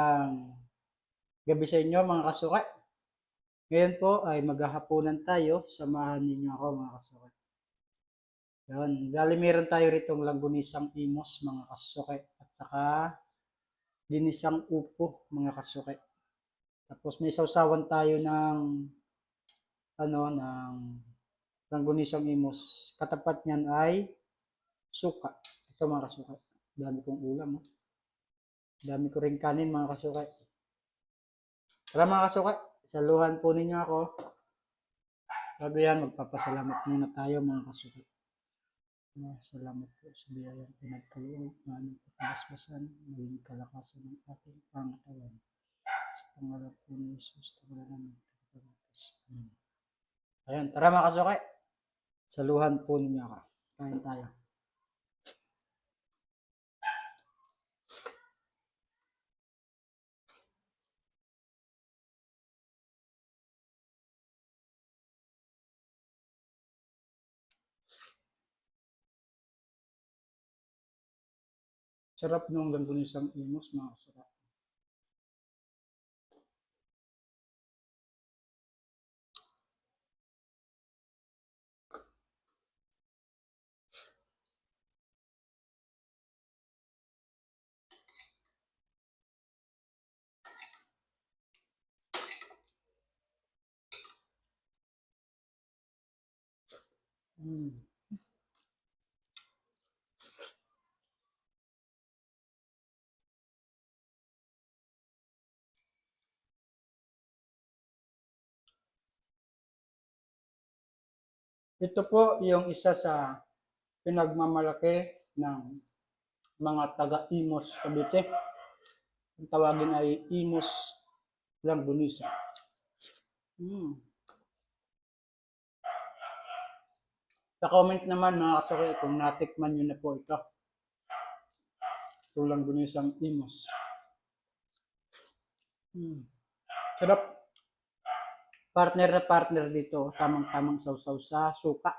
Magandang gabi sa inyo mga kasuke. Ngayon po ay maghahapunan tayo. Samahan ninyo ako mga kasuke. Yan. Bali meron tayo ritong langgunisang imos mga kasuke. At saka ginisang upo mga kasuke. Tapos may sausawan tayo ng ng langgunisang imos. Katapat niyan ay suka. Ito mga kasuke. Dami kong ulam. Oh. Dami ko rin kanin mga kasuke. Tara mga kasuke. Saluhan po ninyo ako. Bago yan, magpapasalamat muna tayo mga kasuki. Salamat po sa biyayang pinagkaloob na aming pagkabasbasan, maging kalakasan ng ating pangatawan. Sa pangalan po ni Jesus, tagalan namin pagkabasbasan. Ayan, tara mga kasuki. Saluhan po ninyo ako. Kain tayo. Sarap nung langgunisang imos mga kasuki. Ito po yung isa sa pinagmamalaki ng mga taga-Imos Cavite. Ang tawagin ay Imos Langgunisa. Sa comment naman mga kasuki kung natikman nyo na po ito. Ito langgunisang imos. Sarap. Partner na partner dito. Tamang-tamang sausaw sa suka.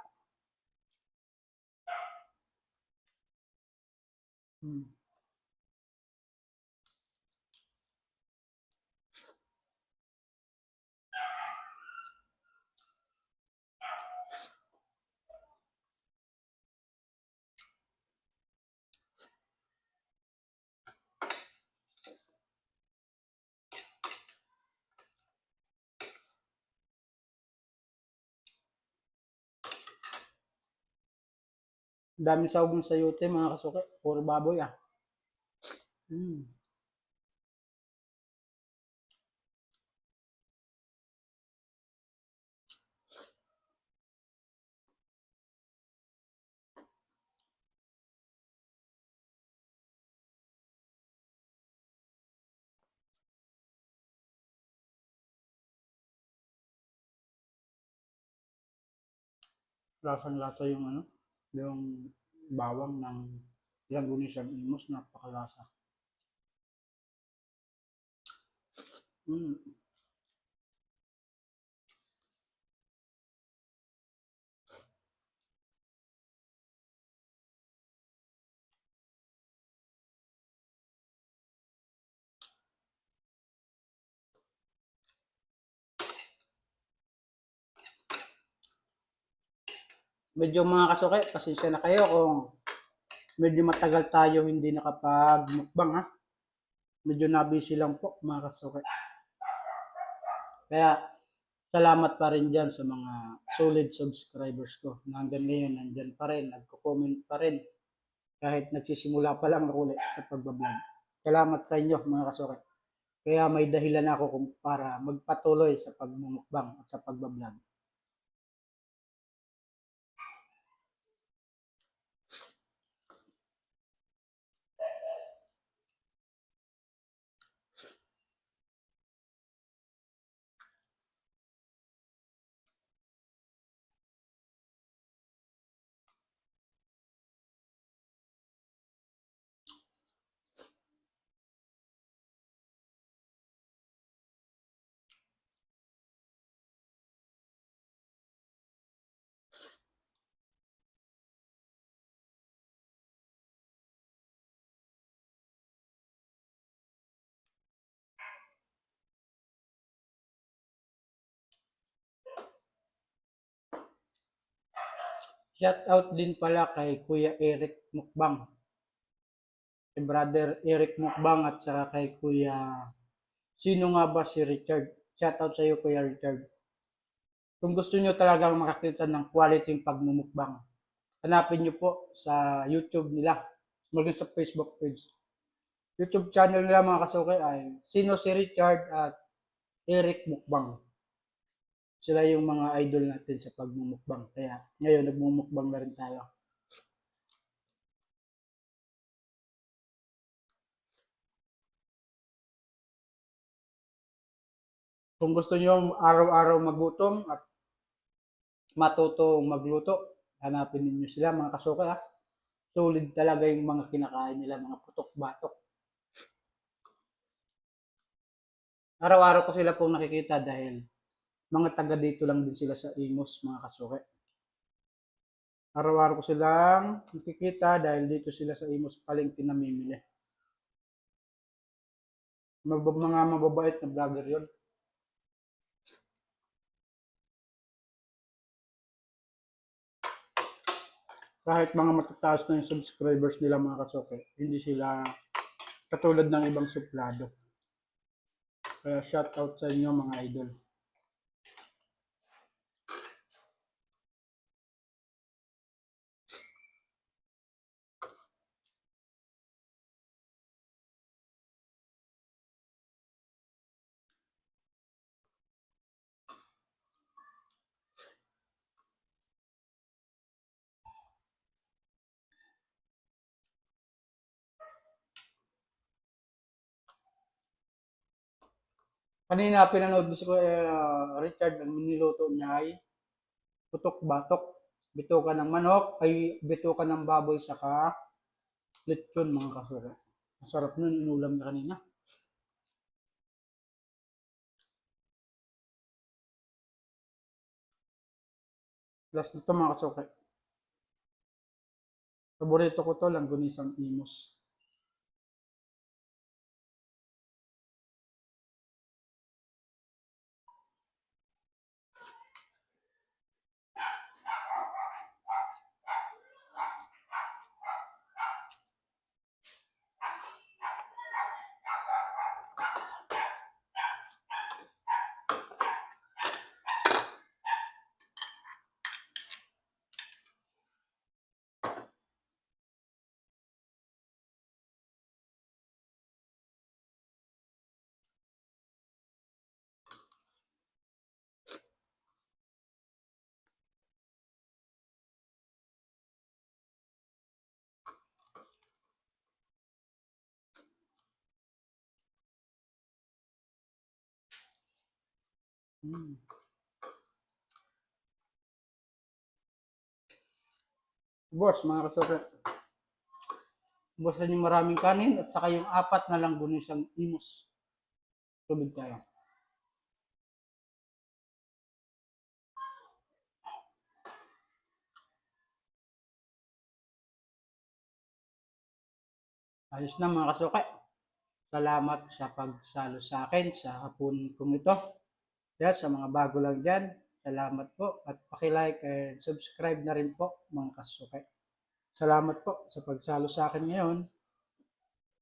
Daming sahog ng sayote mga kasuki. Puro baboy ah. Lasang-lasa yung yung bawang ng langgunisang imos. Napakalasa. Medyo mga kasuki, pasensya na kayo kung medyo matagal tayo hindi nakapag-mukbang ha. Medyo nabisi lang po mga kasuki. Kaya salamat pa rin dyan sa mga solid subscribers ko. Na hanggang ngayon nandyan pa rin, nagko-comment pa rin. Kahit nagsisimula pa lang ako ulit sa pagbablog. Salamat sa inyo mga kasuki. Kaya may dahilan ako para magpatuloy sa pagmumukbang at sa pagbablog. Shout out din pala kay Kuya Eric Mukbang. Kay Brother Eric Mukbang at saka kay Kuya sino nga ba si Richard? Shout out sa iyo Kuya Richard. Kung gusto niyo talagang makakita ng quality yung pagmumukbang, hanapin niyo po sa YouTube nila, maging sa Facebook page. YouTube channel nila mga kasukay ay Sino si Richard at Eric Mukbang. Sila yung mga idol natin sa pagmumukbang. Kaya ngayon nagmumukbang na rin tayo. Kung gusto niyo araw-araw magutom at matuto magluto, hanapin niyo sila mga kasukay ha. Solid talaga yung mga kinakain nila, mga putok-batok. Araw-araw ko sila pong nakikita dahil mga taga dito lang din sila sa Imos, mga kasuke. Araw-araw ko silang nakikita dahil dito sila sa Imos palengke namimili. Mga mababait na vlogger yun. Kahit mga matataas na yung subscribers nila mga kasuke, hindi sila katulad ng ibang suplado. Kaya shout out sa inyo mga idol. Kanina pinanood ko Richard, ang niluto niya ay putok-batok. Bituka ng manok, ay bituka ng baboy saka lechon mga kasura. Masarap nun, inulam na kanina. Last nito mga kasuke. Paborito ko to, langgunisang Imos. Boss, mga kasuke. Boss yung maraming kanin at saka yung 4 na langgunisang Imos. Tubig tayo. Ayos na mga kasuke. Salamat sa pagsalo sa akin sa hapon kong ito. Kaya sa mga bago lang dyan, salamat po at paki-like and subscribe na rin po mga kasuke. Salamat po sa pagsalo sa akin ngayon.